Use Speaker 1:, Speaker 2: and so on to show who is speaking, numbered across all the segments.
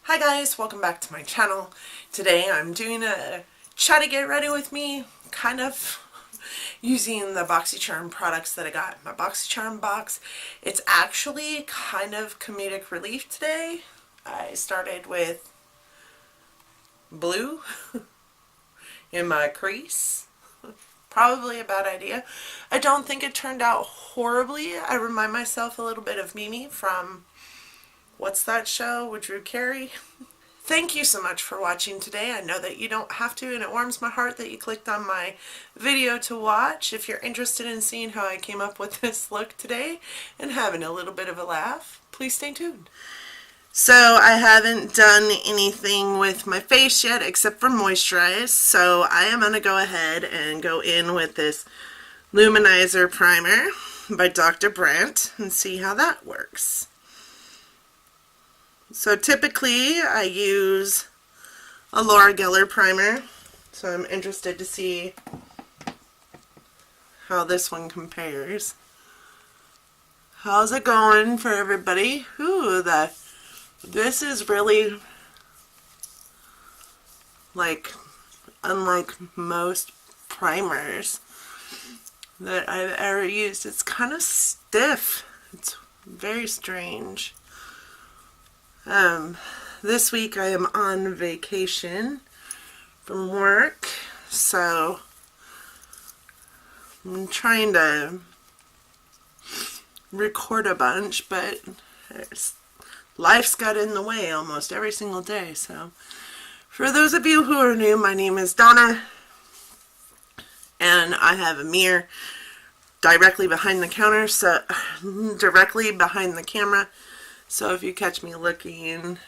Speaker 1: Hi guys, welcome back to my channel. Today I'm doing a try to get ready with me, kind of using the BoxyCharm products that I got. My BoxyCharm box. It's actually kind of comedic relief today. I started with blue in my crease. Probably a bad idea. I don't think it turned out horribly. I remind myself a little bit of Mimi from what's that show with Drew Carey? Thank you so much for watching today. I know that you don't have to, and it warms my heart that you clicked on my video to watch. If you're interested in seeing how I came up with this look today and having a little bit of a laugh, please stay tuned. So I haven't done anything with my face yet except for moisturize, so I am going to go ahead and go in with this Luminizer Primer by Dr. Brandt and see how that works. So typically I use a Laura Geller primer, so I'm interested to see how this one compares. How's it going for everybody? Ooh, this is really unlike most primers that I've ever used. It's kind of stiff. It's very strange. This week I am on vacation from work, so I'm trying to record a bunch, but life's got in the way almost every single day. So for those of you who are new, my name is Donna, and I have a mirror directly behind the counter, so directly behind the camera. So if you catch me looking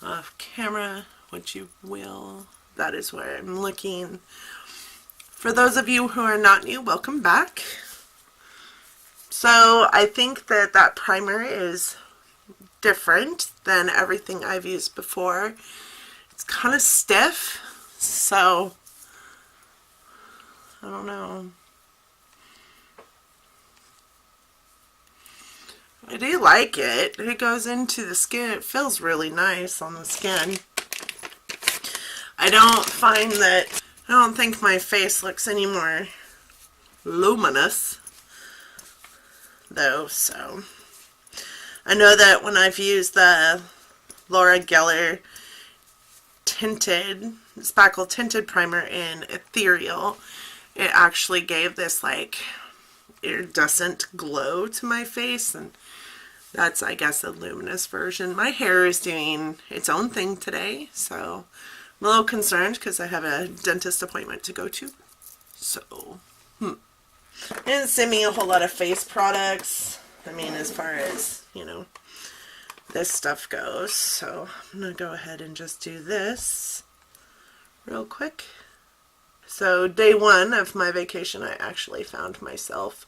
Speaker 1: off camera, which you will, that is where I'm looking. For those of you who are not new, welcome back. So I think that that primer is different than everything I've used before. It's kind of stiff, so I don't know. I do like it. It goes into the skin. It feels really nice on the skin. I don't think my face looks any more luminous though, so I know that when I've used the Laura Geller tinted, spackle tinted primer in Ethereal, it actually gave this like iridescent glow to my face, and that's, I guess, a luminous version. My hair is doing its own thing today, so I'm a little concerned because I have a dentist appointment to go to. So, didn't send me a whole lot of face products. I mean, as far as, you know, this stuff goes. So I'm going to go ahead and just do this real quick. So day one of my vacation, I actually found myself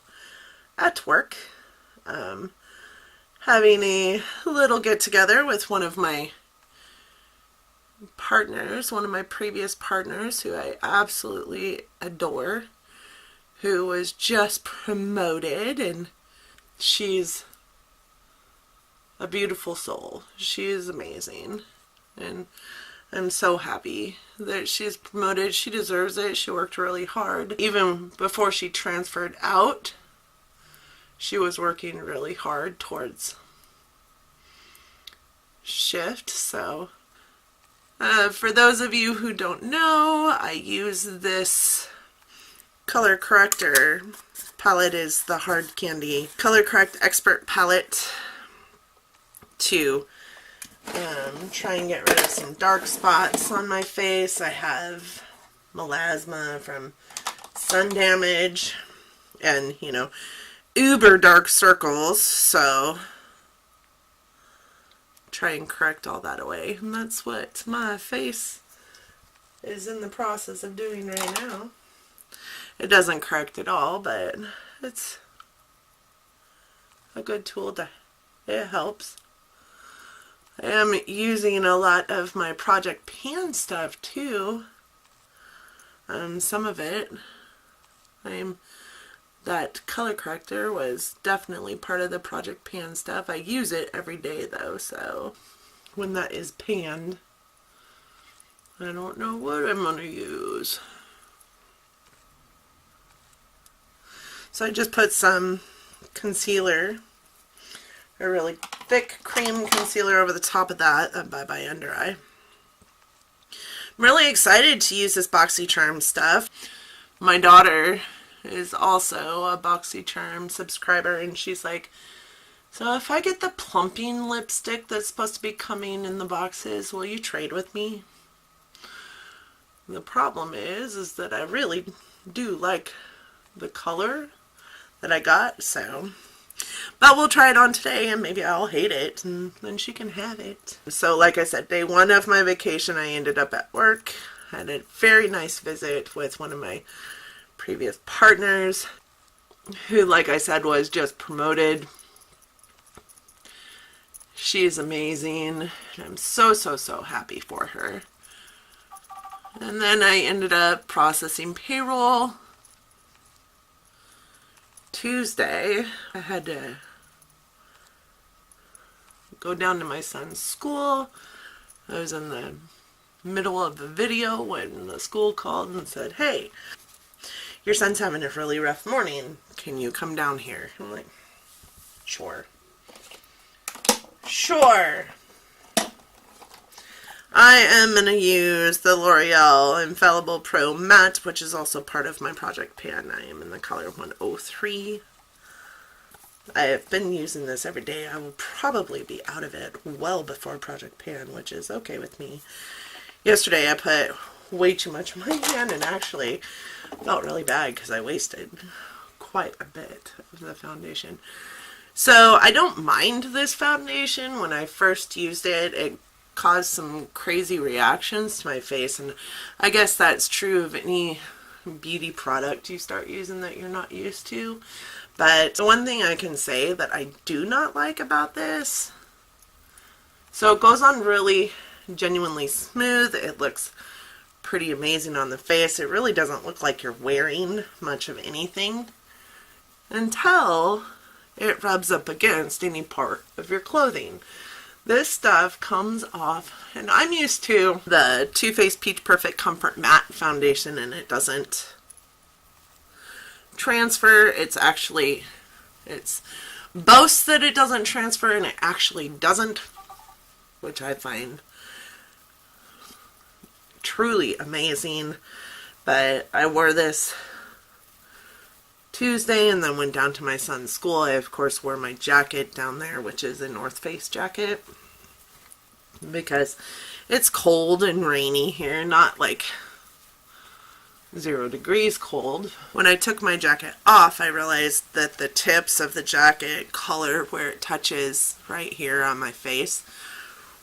Speaker 1: at work having a little get-together with one of my partners, one of my previous partners who I absolutely adore, who was just promoted, and she's a beautiful soul. She is amazing, and I'm so happy that she's promoted. She deserves it. She worked really hard. Even before she transferred out, she was working really hard towards shift. So for those of you who don't know, I use this color corrector palette, is the Hard Candy Color Correct Expert palette, to try and get rid of some dark spots on my face. I have melasma from sun damage and, you know, uber dark circles, so try and correct all that away, and that's what my face is in the process of doing right now. It doesn't correct it all, but it's a good tool it helps. I am using a lot of my Project Pan stuff too. Some of it, that color corrector was definitely part of the Project Pan stuff. I use it every day though, so when that is panned. I don't know what I'm going to use. So I just put some concealer, a really thick cream concealer over the top of that by Under Eye. I'm really excited to use this BoxyCharm stuff. My daughter is also a BoxyCharm subscriber, and she's like, so if I get the plumping lipstick that's supposed to be coming in the boxes, will you trade with me? The problem is that I really do like the color that I got, so. But we'll try it on today, and maybe I'll hate it, and then she can have it. So like I said, day one of my vacation, I ended up at work. Had a very nice visit with one of my previous partners, who, like I said, was just promoted. She is amazing. I'm so happy for her. And then I ended up processing payroll. Tuesday, I had to go down to my son's school. I was in the middle of the video when the school called and said, hey, your son's having a really rough morning. Can you come down here? I'm like, sure. Sure. I am going to use the L'Oreal Infallible Pro Matte, which is also part of my project pan. I am in the color 103. I have been using this every day. I will probably be out of it well before project pan, which is okay with me. Yesterday I put way too much on my hand and actually felt really bad because I wasted quite a bit of the foundation. So I don't mind this foundation. When I first used it, it caused some crazy reactions to my face, and I guess that's true of any beauty product you start using that you're not used to. But the one thing I can say that I do not like about this, so it goes on really genuinely smooth. It looks pretty amazing on the face. It really doesn't look like you're wearing much of anything until it rubs up against any part of your clothing. This stuff comes off, and I'm used to the Too Faced Peach Perfect Comfort Matte Foundation, and it doesn't transfer. It's boasts that it doesn't transfer, and it actually doesn't, which I find truly amazing. But I wore this Tuesday and then went down to my son's school. I of course wore my jacket down there, which is a North Face jacket, because it's cold and rainy here, not like 0 degrees cold. When I took my jacket off, I realized that the tips of the jacket color, where it touches right here on my face,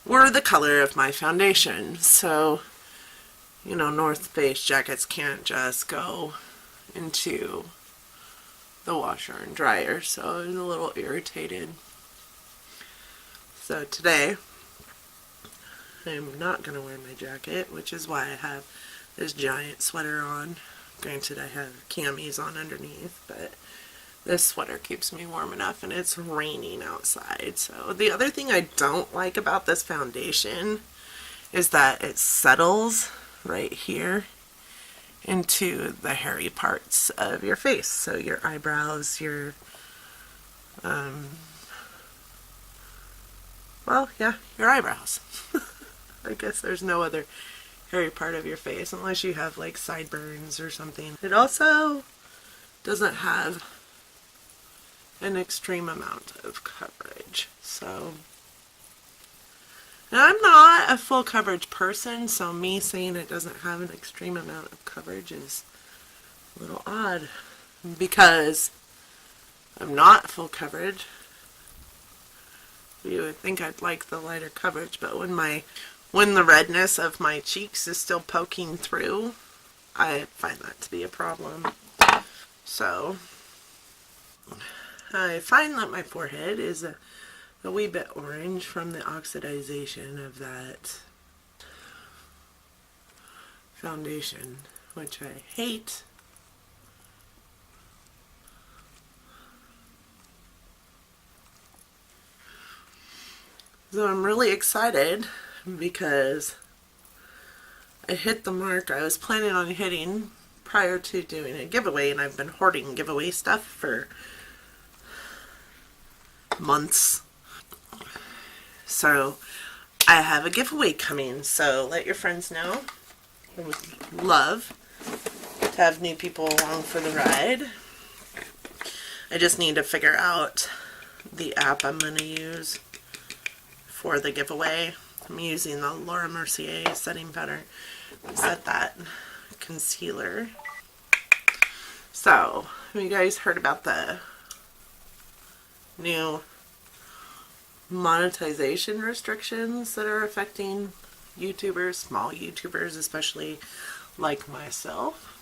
Speaker 1: were the color of my foundation. So, you know, North Face jackets can't just go into the washer and dryer, so I was a little irritated. So today, I'm not going to wear my jacket, which is why I have this giant sweater on. Granted, I have camis on underneath, but this sweater keeps me warm enough, and it's raining outside. So the other thing I don't like about this foundation is that it settles right here into the hairy parts of your face. So your eyebrows, your, well, yeah, your eyebrows. I guess there's no other hairy part of your face unless you have like sideburns or something. It also doesn't have an extreme amount of coverage. So, and I'm not a full coverage person, so me saying it doesn't have an extreme amount of coverage is a little odd, because I'm not full coverage. You would think I'd like the lighter coverage, but when the redness of my cheeks is still poking through, I find that to be a problem. So I find that my forehead is a wee bit orange from the oxidization of that foundation, which I hate. So I'm really excited because I hit the mark I was planning on hitting prior to doing a giveaway, and I've been hoarding giveaway stuff for months. So I have a giveaway coming, so let your friends know. I would love to have new people along for the ride. I just need to figure out the app I'm going to use for the giveaway. I'm using the Laura Mercier setting powder to set that concealer. So, have you guys heard about the new monetization restrictions that are affecting YouTubers, small YouTubers especially, like myself?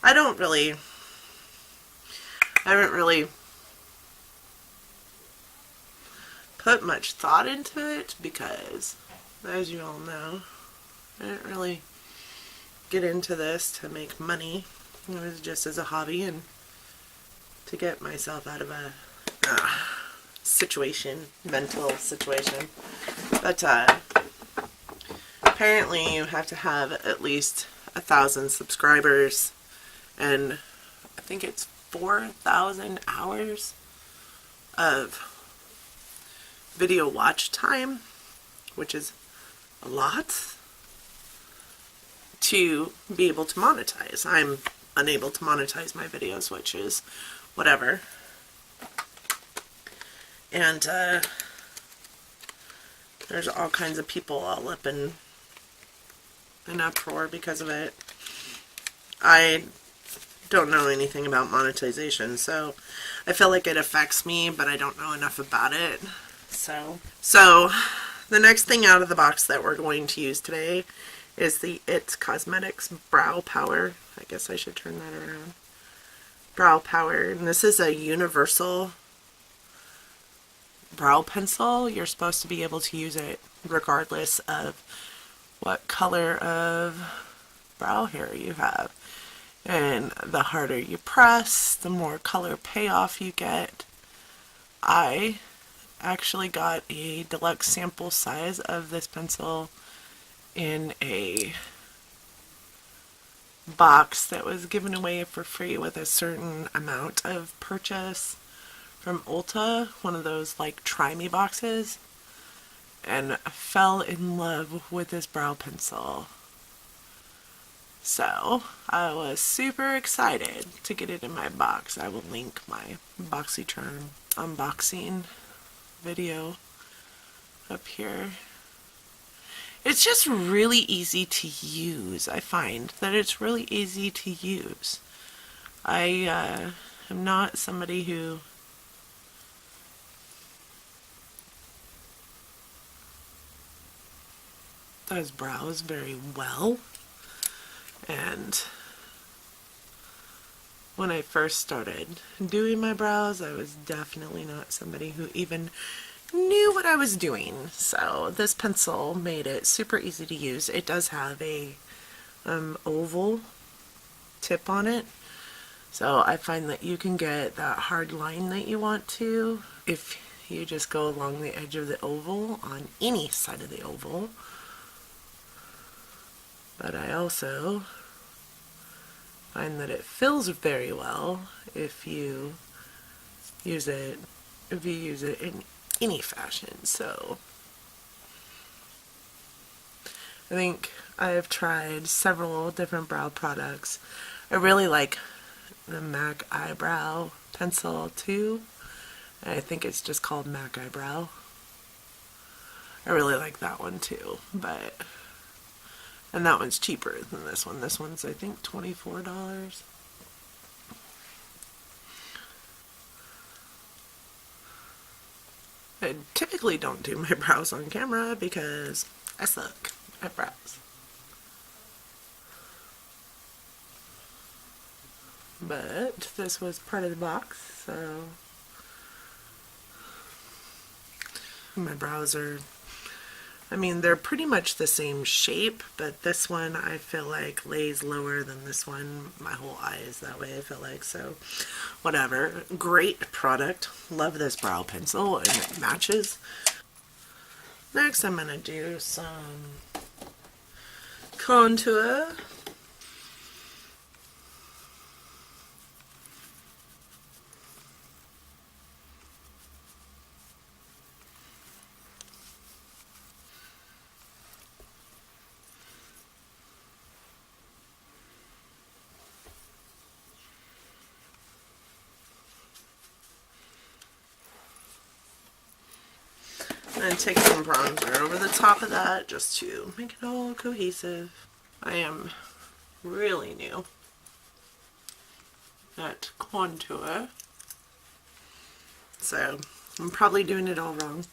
Speaker 1: I haven't really put much thought into it because, as you all know, I didn't really get into this to make money. It was just as a hobby and to get myself out of a mental situation. But apparently you have to have at least 1,000 subscribers and I think it's 4,000 hours of video watch time, which is a lot, to be able to monetize. I'm unable to monetize my videos, which is whatever. And there's all kinds of people all up in an uproar because of it. I don't know anything about monetization, so I feel like it affects me, but I don't know enough about it. So the next thing out of the box that we're going to use today is the It Cosmetics Brow Power. I guess I should turn that around. Brow Power, and this is a universal brow pencil. You're supposed to be able to use it regardless of what color of brow hair you have. And the harder you press, the more color payoff you get. I actually got a deluxe sample size of this pencil in a box that was given away for free with a certain amount of purchase from Ulta, one of those like Try Me boxes, and I fell in love with this brow pencil. So I was super excited to get it in my box. I will link my BoxyCharm unboxing video up here. It's just really easy to use. I find that it's really easy to use. I am not somebody who does brows very well, and when I first started doing my brows, I was definitely not somebody who even knew what I was doing. So this pencil made it super easy to use. It does have a oval tip on it, so I find that you can get that hard line that you want to if you just go along the edge of the oval on any side of the oval. But I also find that it fills very well if you use it in any fashion. So I think I've tried several different brow products. I really like the MAC eyebrow pencil too. I think it's just called MAC eyebrow. I really like that one too, and that one's cheaper than this one. This one's, I think, $24. I typically don't do my brows on camera because I suck at brows. But this was part of the box, so my brows are, I mean, they're pretty much the same shape, but this one I feel like lays lower than this one. My whole eye is that way, I feel like, so whatever. Great product. Love this brow pencil, and it matches. Next, I'm going to do some contour. And take some bronzer over the top of that just to make it all cohesive. I am really new at contour, so I'm probably doing it all wrong.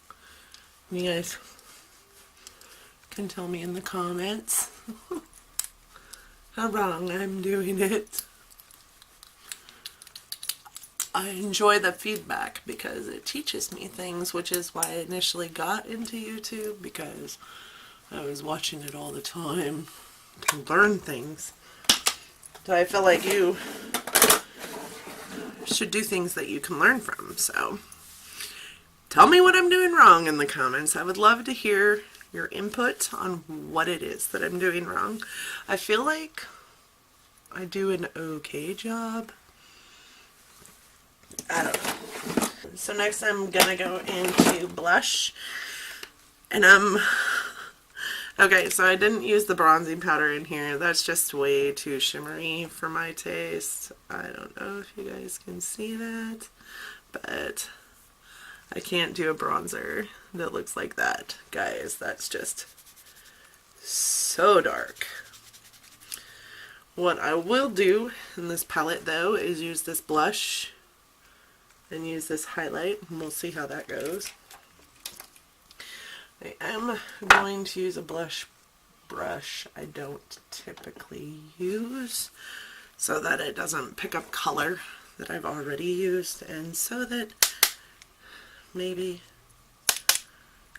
Speaker 1: You guys can tell me in the comments how wrong I'm doing it. I enjoy the feedback because it teaches me things, which is why I initially got into YouTube, because I was watching it all the time to learn things. So I feel like you should do things that you can learn from. So tell me what I'm doing wrong in the comments. I would love to hear your input on what it is that I'm doing wrong. I feel like I do an okay job. I don't know. So next I'm gonna go into blush, and okay, so I didn't use the bronzing powder in here. That's just way too shimmery for my taste. I don't know if you guys can see that, but I can't do a bronzer that looks like that. Guys, that's just so dark. What I will do in this palette though is use this blush and use this highlight, and we'll see how that goes. I am going to use a blush brush I don't typically use, so that it doesn't pick up color that I've already used, and so that maybe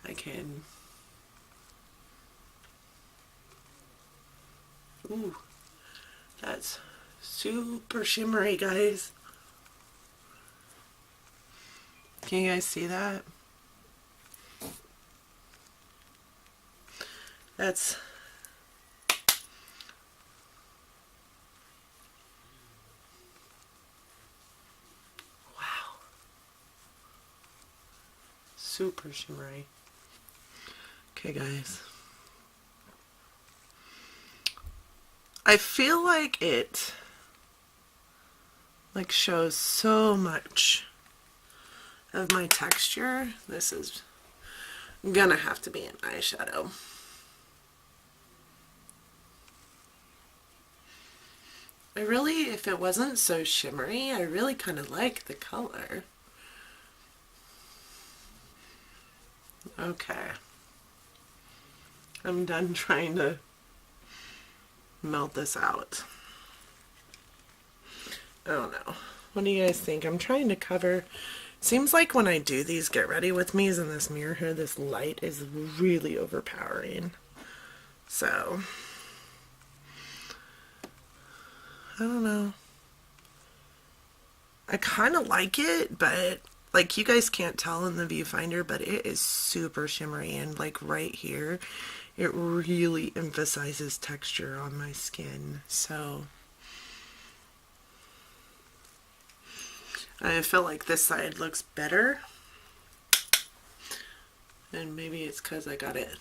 Speaker 1: I can... Ooh, that's super shimmery, guys. Can you guys see that? That's... wow. Super shimmery. Okay, guys. I feel like it shows so much of my texture. This is gonna have to be an eyeshadow. I really, if it wasn't so shimmery, I really kind of like the color. Okay. I'm done trying to melt this out. I don't know. What do you guys think? I'm trying to cover... Seems like when I do these get ready with me's in this mirror here, this light is really overpowering. So, I don't know. I kind of like it, but like you guys can't tell in the viewfinder, but it is super shimmery, and like right here, it really emphasizes texture on my skin. So, I feel like this side looks better, and maybe it's because I got it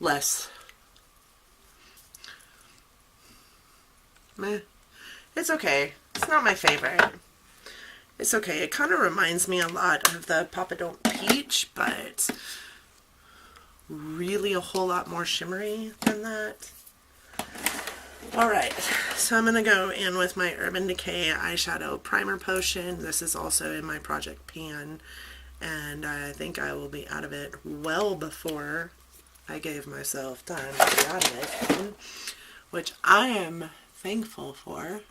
Speaker 1: less. Meh. It's okay. It's not my favorite. It's okay. It kind of reminds me a lot of the Papa Don't Peach, but really a whole lot more shimmery than that. Alright, so I'm going to go in with my Urban Decay eyeshadow primer potion. This is also in my project pan, and I think I will be out of it well before I gave myself time to be out of it, which I am thankful for.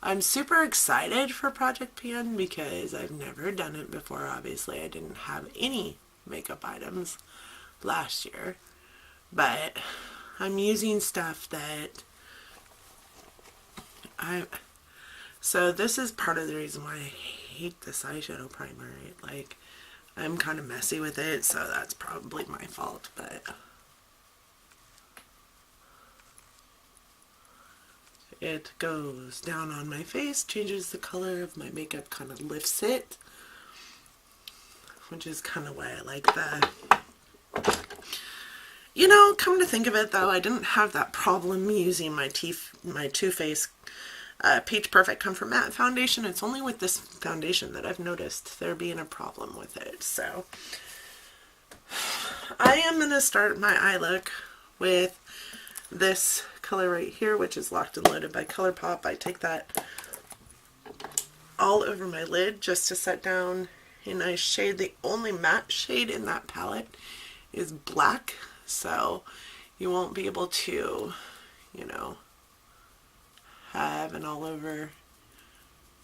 Speaker 1: I'm super excited for Project Pan because I've never done it before. Obviously, I didn't have any makeup items last year, but I'm using stuff that so this is part of the reason why I hate this eyeshadow primer. Like, I'm kind of messy with it, so that's probably my fault, but it goes down on my face, changes the color of my makeup, kind of lifts it, which is kind of why I like that. You know, come to think of it though, I didn't have that problem using my Too Faced Peach Perfect Comfort Matte foundation. It's only with this foundation that I've noticed there being a problem with it. So I am going to start my eye look with this color right here, which is Locked and Loaded by ColourPop. I take that all over my lid just to set down a nice shade. The only matte shade in that palette is black, so you won't be able to, you know, have an all over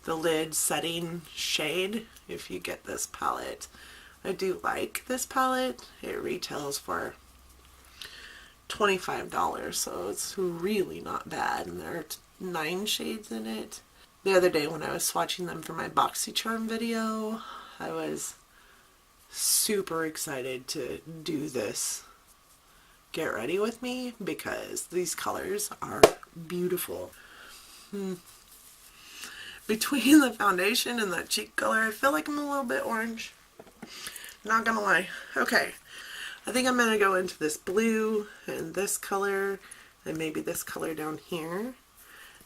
Speaker 1: the lid setting shade if you get this palette. I do like this palette. It retails for $25, so it's really not bad, and there are 9 shades in it. The other day when I was swatching them for my BoxyCharm video, I was super excited to do this Get Ready With Me because these colors are beautiful. Between the foundation and that cheek color, I feel like I'm a little bit orange. Not gonna lie. Okay, I think I'm gonna go into this blue and this color and maybe this color down here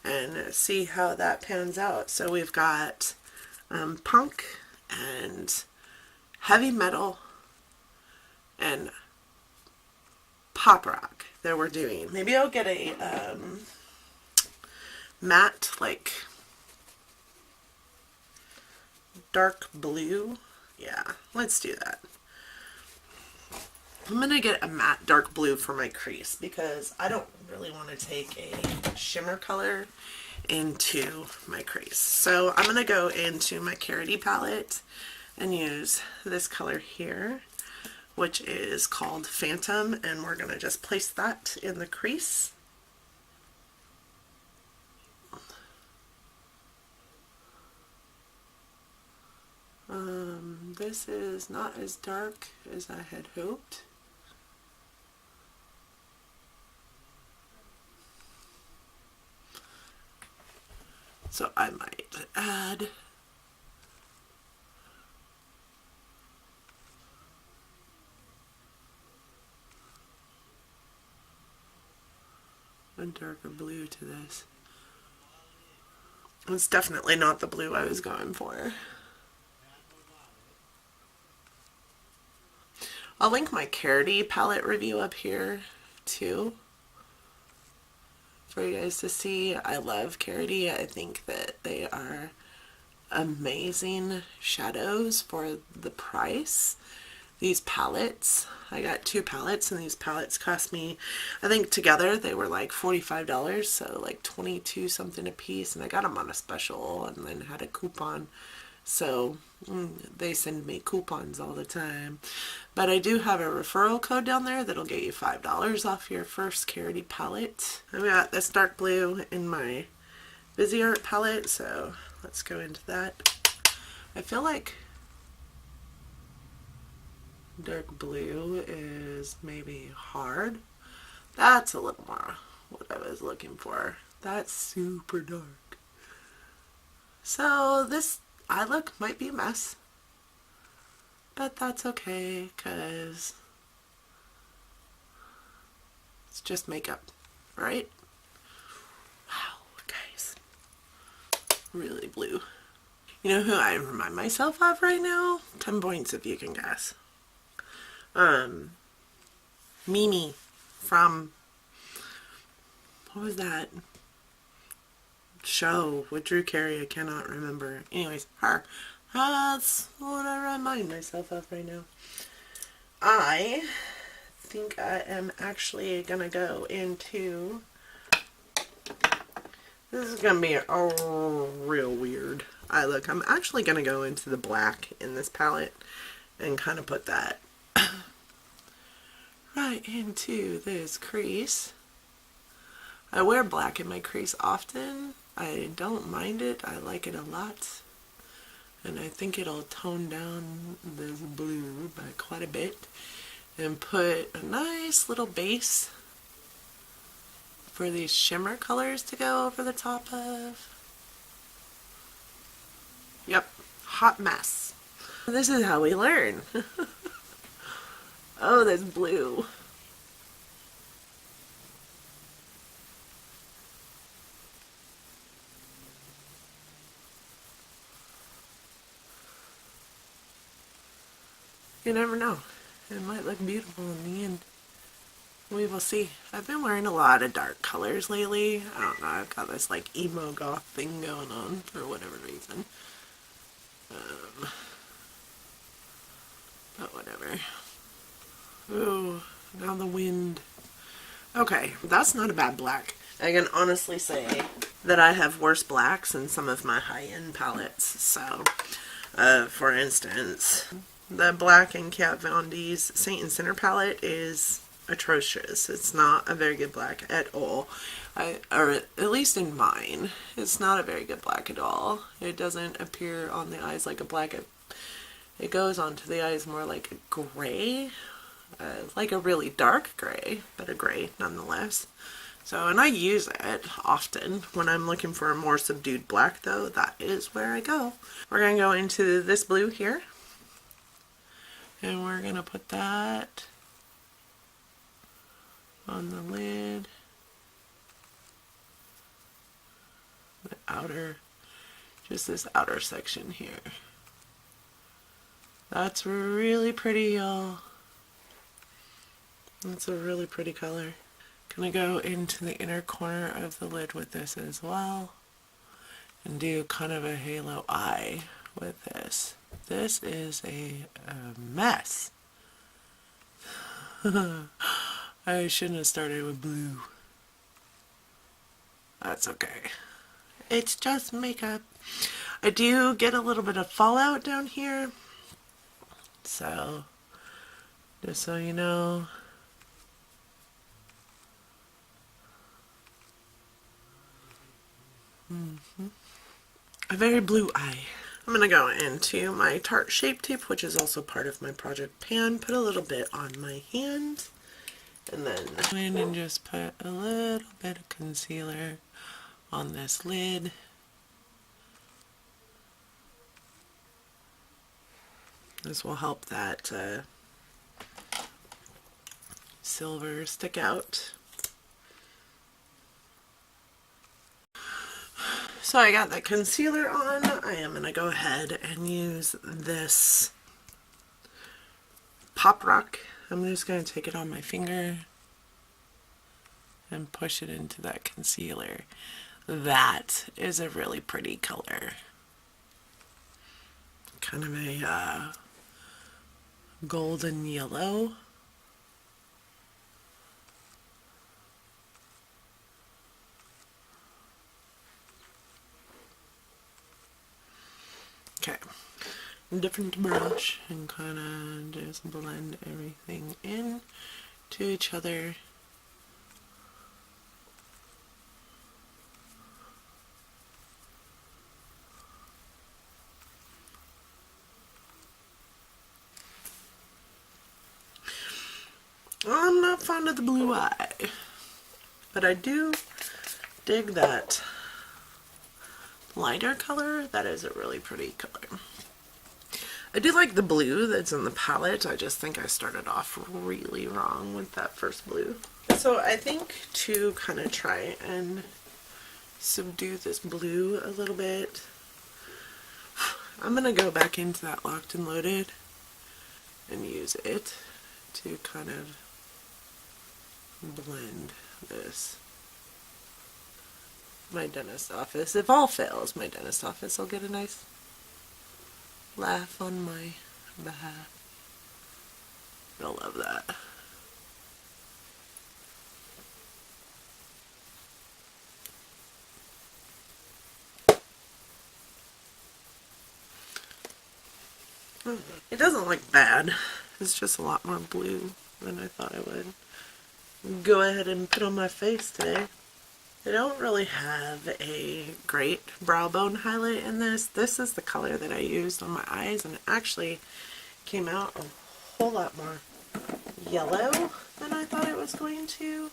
Speaker 1: and see how that pans out. So we've got punk and heavy metal and pop rock that we're doing. Maybe I'll get a matte, like dark blue. Yeah, let's do that. I'm gonna get a matte dark blue for my crease because I don't really want to take a shimmer color into my crease. So I'm gonna go into my Carity palette and use this color here, which is called Phantom, and we're gonna just place that in the crease. This is not as dark as I had hoped. So I might add a darker blue to this. It's definitely not the blue I was going for. I'll link my Carity palette review up here too for you guys to see. I love Carity. I think that they are amazing shadows for the price. These palettes, I got 2 palettes, and these palettes cost me, I think together they were like $45, so like 22 something a piece, and I got them on a special and then had a coupon. So they send me coupons all the time. But I do have a referral code down there that'll get you $5 off your first Carity palette. I've got this dark blue in my Busy Art palette, so let's go into that. I feel like dark blue is maybe hard. That's a little more what I was looking for. That's super dark. So this eye look might be a mess, but that's okay because it's just makeup, right? Wow, guys, really blue. You know who I remind myself of right now? 10 points if you can guess. Mimi from, what was that show with Drew Carey? I cannot remember. Anyways, her. That's what I remind myself of right now. I think I am actually gonna go into, this is gonna be a real weird eye look. I'm actually gonna go into the black in this palette and kind of put that right into this crease. I wear black in my crease often. I don't mind it. I like it a lot. And I think it'll tone down this blue by quite a bit and put a nice little base for these shimmer colors to go over the top of. Yep, hot mess. This is how we learn. Oh, this blue. You never know. It might look beautiful in the end. We will see. I've been wearing a lot of dark colors lately. I don't know, I've got this like emo goth thing going on for whatever reason. But whatever. Ooh, now the wind. Okay, that's not a bad black. I can honestly say that I have worse blacks in some of my high-end palettes. So, for instance, the black in Kat Von D's Saint and Sinner palette is atrocious. It's not a very good black at all. Or at least in mine, it's not a very good black at all. It doesn't appear on the eyes like a black. It goes onto the eyes more like a gray, like a really dark gray, but a gray nonetheless. So, and I use it often when I'm looking for a more subdued black, though. That is where I go. We're going to go into this blue here, and we're going to put that on the lid, the outer, just this outer section here. That's really pretty, y'all. That's a really pretty color. Gonna go into the inner corner of the lid with this as well and do kind of a halo eye with this. This is a mess. I shouldn't have started with blue. That's okay. It's just makeup. I do get a little bit of fallout down here. So, just so you know. A very blue eye. I'm going to go into my Tarte Shape Tape, which is also part of my project pan, put a little bit on my hand, and then go in and just put a little bit of concealer on this lid. This will help that silver stick out. So I got that concealer on. I am going to go ahead and use this Pop Rock. I'm just going to take it on my finger and push it into that concealer. That is a really pretty color. Kind of a golden yellow. Okay, different brush and kind of just blend everything in to each other. I'm not fond of the blue eye, but I do dig that lighter color. That is a really pretty color. I do like the blue that's in the palette. I just think I started off really wrong with that first blue. So I think to kind of try and subdue this blue a little bit, I'm going to go back into that Locked and Loaded and use it to kind of blend this. My dentist office, if all fails, my dentist office will get a nice laugh on my behalf. They'll love that. It doesn't look bad. It's just a lot more blue. than I thought I would go ahead and put on my face today. I don't really have a great brow bone highlight in this. This is the color that I used on my eyes, and it actually came out a whole lot more yellow than I thought it was going to.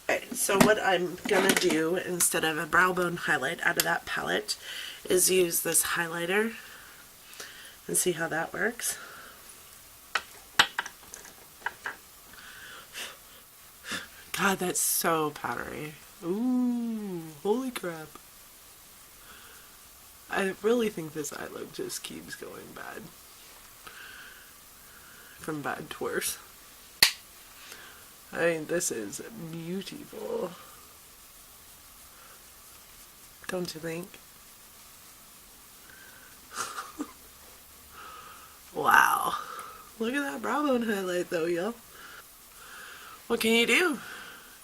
Speaker 1: Okay, so what I'm gonna do instead of a brow bone highlight out of that palette is use this highlighter and see how that works. God, that's so powdery. Ooh, holy crap. I really think this eye look just keeps going bad. From bad to worse. I mean, this is beautiful. Don't you think? Wow. Look at that brow bone highlight though, y'all. What can you do?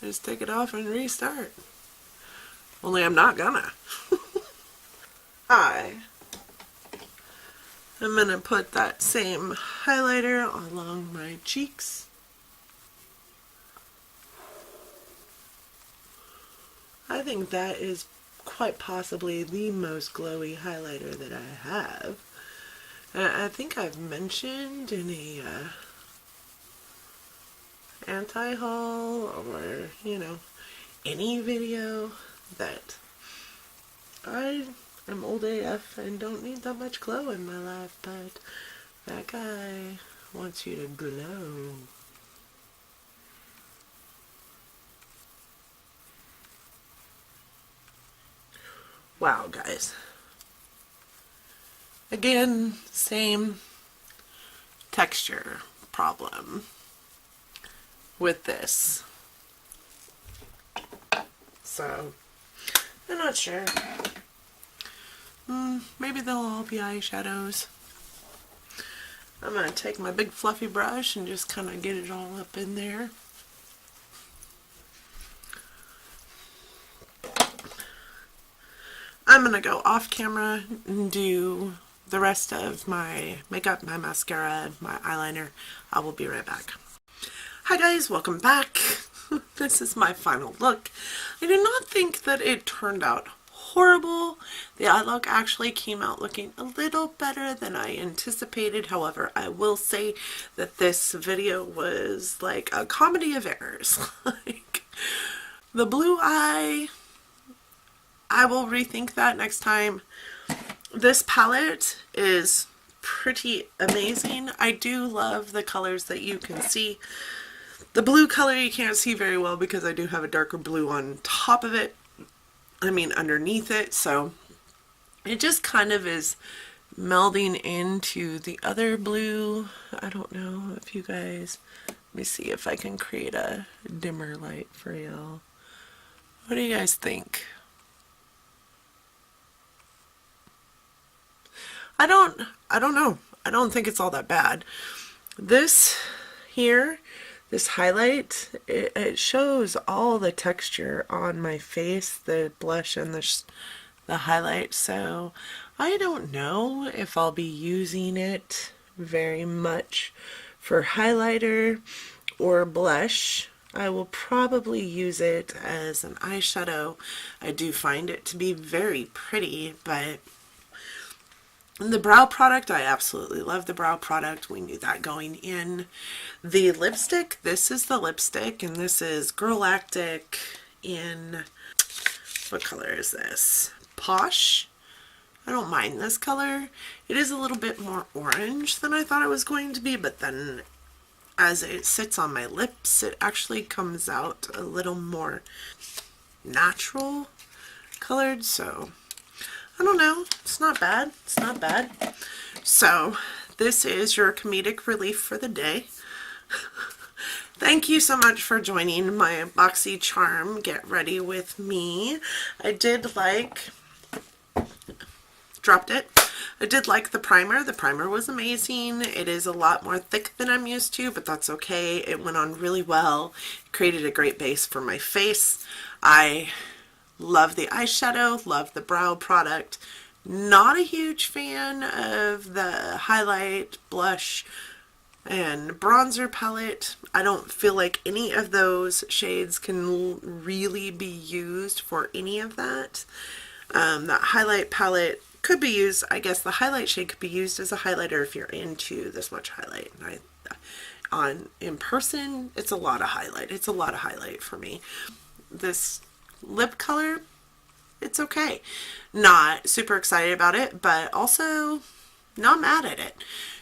Speaker 1: Just take it off and restart. Only I'm not gonna. I'm gonna put that same highlighter along my cheeks. I think that is quite possibly the most glowy highlighter that I have. I think I've mentioned in a anti-haul or, you know, any video that I am old AF and don't need that much glow in my life, but that guy wants you to glow. Wow, guys. Again, same texture problem with this. So, I'm not sure. Maybe they'll all be eyeshadows. I'm going to take my big fluffy brush and just kind of get it all up in there. I'm going to go off camera and do the rest of my makeup, my mascara, my eyeliner. I will be right back. Hi guys, welcome back. This is my final look. I do not think that it turned out horrible. The eye look actually came out looking a little better than I anticipated. However, I will say that this video was like a comedy of errors. Like the blue eye, I will rethink that next time. This palette is pretty amazing. I do love the colors that you can see. The blue color you can't see very well because I do have a darker blue on top of it. I mean underneath it, so it just kind of is melding into the other blue. I don't know if you guys, let me see if I can create a dimmer light for y'all. What do you guys think? I don't know. I don't think it's all that bad. This here, this highlight, it shows all the texture on my face, the blush and the highlight. So I don't know if I'll be using it very much for highlighter or blush. I will probably use it as an eyeshadow. I do find it to be very pretty, but the brow product, I absolutely love the brow product. We knew that going in. The lipstick, this is the lipstick, and this is Galactic in, what color is this? Posh. I don't mind this color. It is a little bit more orange than I thought it was going to be, but then as it sits on my lips, it actually comes out a little more natural colored, so I don't know. It's not bad. It's not bad. So this is your comedic relief for the day. Thank you so much for joining my BoxyCharm Get Ready With Me. I did like, dropped it. I did like the primer. The primer was amazing. It is a lot more thick than I'm used to, but that's okay. It went on really well. It created a great base for my face. I love the eyeshadow, love the brow product. Not a huge fan of the highlight, blush, and bronzer palette. I don't feel like any of those shades can really be used for any of that. That highlight palette could be used, I guess the highlight shade could be used as a highlighter if you're into this much highlight. In person, it's a lot of highlight. It's a lot of highlight for me. This lip color, it's okay. Not super excited about it, but also not mad at it.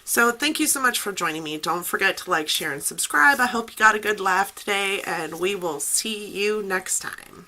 Speaker 1: So thank you so much for joining me. Don't forget to like, share, and subscribe. I hope you got a good laugh today, and we will see you next time.